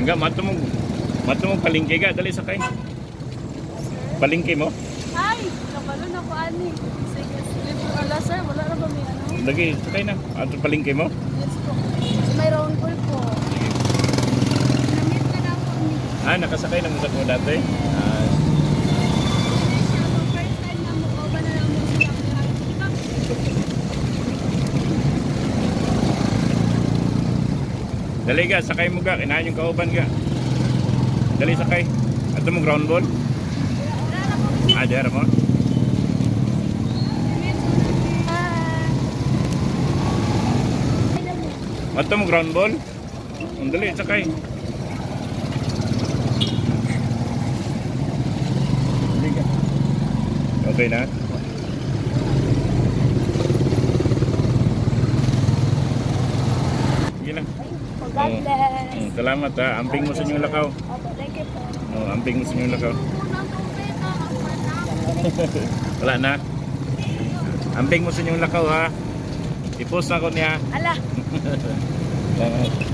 Enggak, mato mo palingke ga, dali sakay. Palingke mo? Ay, kabalo na ko ani. Sige, sige. Wala sir, wala na ba may ano? Lagi, sakay na. Ato palingke mo? Yes po. May round ball po. Namit na daw po ni. Nakasakay na mo sa ko dati. First time na mo, ba na lang mo sila. Dali ga, sakay mo ga. Kinahan yung kauban ga. Dali sakay. Ato mo ground ball? Diyan mo. Ato mo ground ball? Dali, sakay. Dali ga. Okay na? Sige lang. God bless. Salamat ha. Amping mo sa inyong lakaw. Thank you po. Amping mo sa inyong lakaw. Wala na. Amping mo sa inyong lakaw ha. I-post na ko niya. Ala. Salamat.